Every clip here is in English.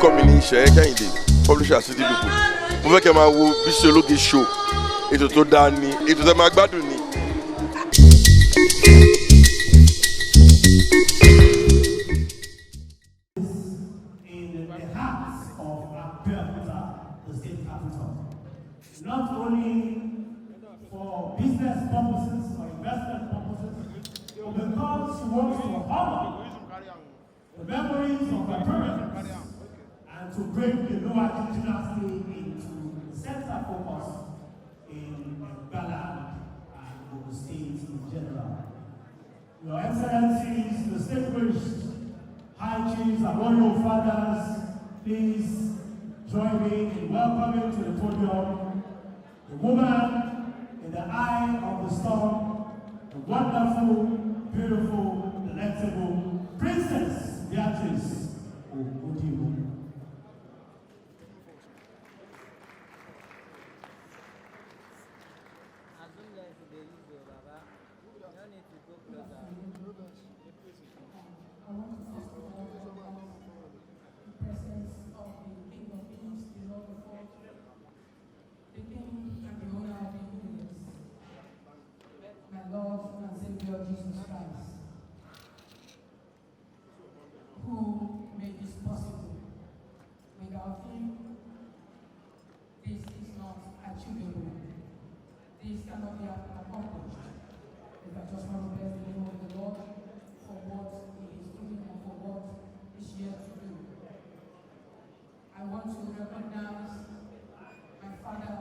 orúkọ mi ní Ṣèyí Kẹ́hìndé, publisher City People. Mo fẹ́ kẹ́ máa wo Bísí Ológe show, ètò tó dáa ni, ètò tẹ́ máa gbádùn ni. Not only for business purposes or investment purposes, but because he wants to honor the memories of our parents and to bring the Noah dynasty into the center focus in Ghana and Ogun State in general. Your Excellencies, the distinguished High Chiefs and Royal Fathers, please join me in welcoming to the podium the woman in the eye of the storm, the wonderful, beautiful, delectable Princess Beatrice Odibo. Jesus Christ, who made this possible. Without him, this is not achievable. This cannot be accomplished. If I just want to bless the name of the Lord for what he is doing and for what he is yet to do. I want to recognize my father,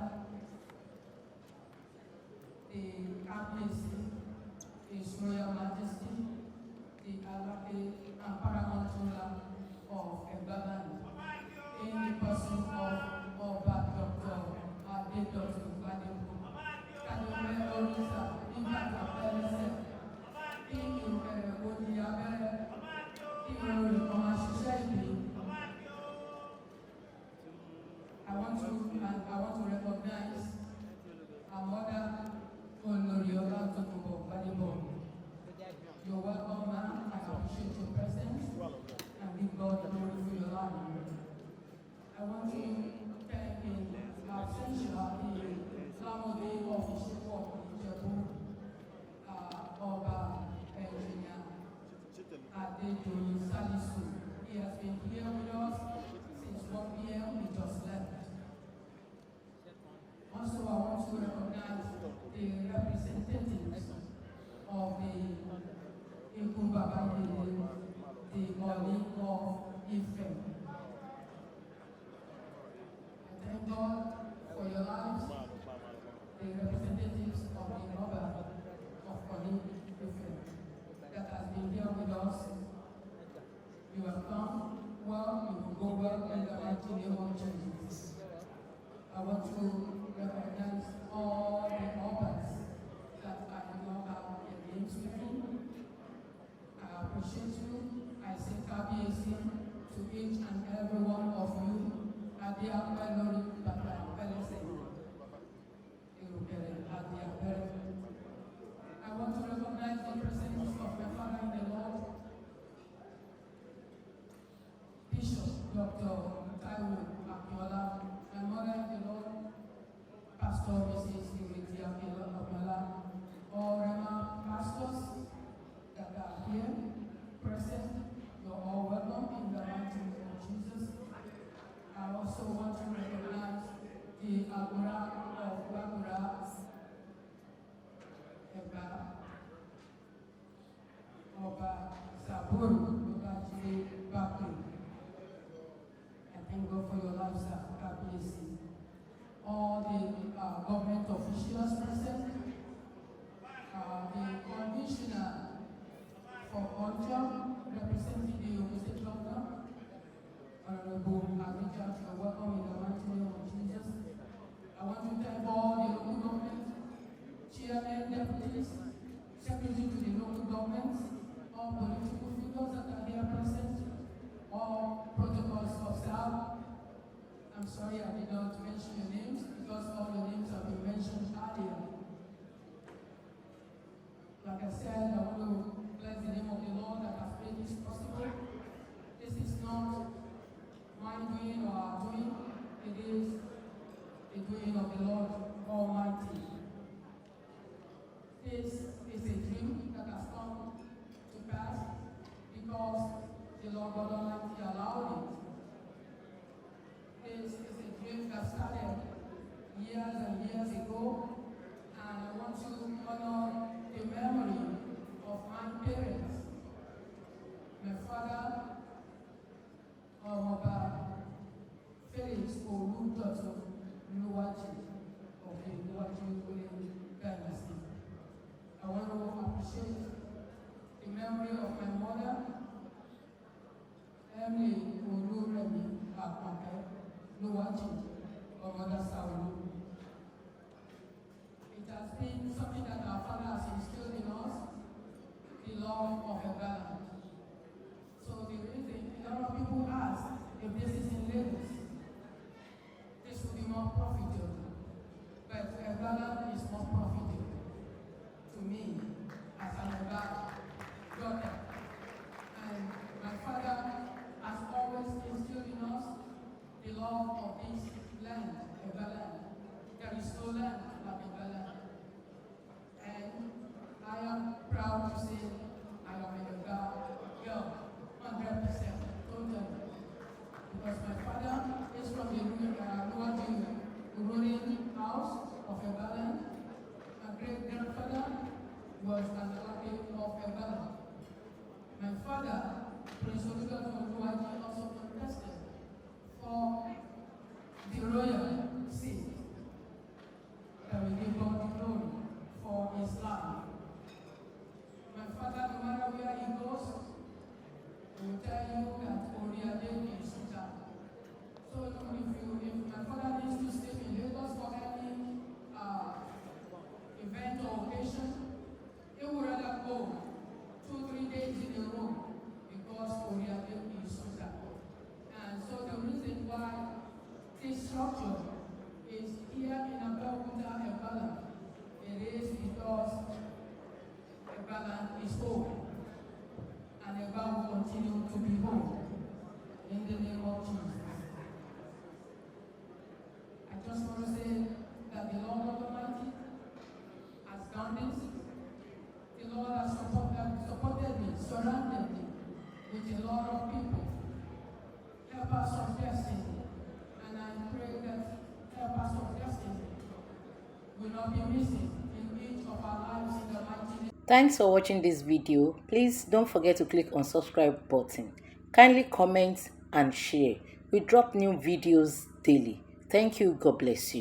the RPC, His Royal Majesty, the paramount ruler of Egbaland, in the person of Oba Dr. Adedotu Gbadebo, Kadome Orisa, Nígbàgbà Pẹ́lẹ́sẹ̀, kí ìbẹ̀rẹ̀ òní abẹ́rẹ́, kí ìròyìn kan máa ṣiṣẹ́ ìlú. I want to recognize our mother, Oloriola Tokunbo Gbadebo. You're welcome, ma'am. I appreciate your presence and give God glory for your life. I want to thank the absentia, the Lamode official of Ijebu, Oba Engineer Adedoyin Salisu. He has been here with us since 1 p.m. He just left. Also, I want to recognize the representatives of the Ikumbaba, the Mali of Ife. I thank God for your lives, the representatives of the Noba of Mali Ife that has been here with us. You have come well, you will go well in the mighty name of Jesus. I want to recognize all the others that I do not have their names with me. I appreciate you. I say KBC to each and every one of you. Adia Pelori Bata Pelese. I want to recognize the presence of my father in the Lord, Bishop Dr. Taiwo Akinola, my mother in the Lord, Pastor Mrs. Ireti Akinola, all Rema pastors that are here, present, you're all welcome in the mighty name of Jesus. I also want to recognize the Agora of Bagura, Eba, Oba Saburu, Oba Jide Bakri. I thank God for your life, sir. God bless you. my doing or our doing, it is the doing of the Lord Almighty. This is a dream that has come to pass because the Lord God Almighty allowed it. This is a dream that started years and years ago, and I want to honor the memory of my parents. My father, Felix Oludoto Luwaji of the Luwaji dynasty. I want to appreciate the memory of my mother, Emily Oluremi Akpake Luwaji of Mother Saulu. It has been something that our father has instilled in us, the love of a balance. So the reason a lot of people ask if this is in Lagos, this will be more profitable. But Egala is more profitable to me as an Egala daughter. And my father has always instilled in us the love of this land, Egala. There is no land like Egala. And I am proud to say I am a Egala girl. 100% totally. Because my father is from the ruling house of Ebalan. My great-grandfather was an Alabi of Ebalan. My father, Prince Oludoto Oluwaji, also contested for the royal seat that we give God the glory for his life. My father, no matter where he goes, will tell you that Oriade is Suta. So if my father needs to stay in Lagos for any event or occasion, he would rather go 2-3 days in a row because Oriade is Suta. And so the reason why this structure is here in Abeokuta, Ebalan, it is because Ebalan is home. And Eba will continue to be home in the name of Jesus. I just want to say that the Lord Almighty has done this. The Lord has supported me, surrounded me with a lot of people, helpers of destiny. And I pray that helpers of destiny will not be missing in each of our lives in the mighty name. Thanks for watching this video. Please don't forget to click on subscribe button. Kindly comment and share. We drop new videos daily. Thank you. God bless you.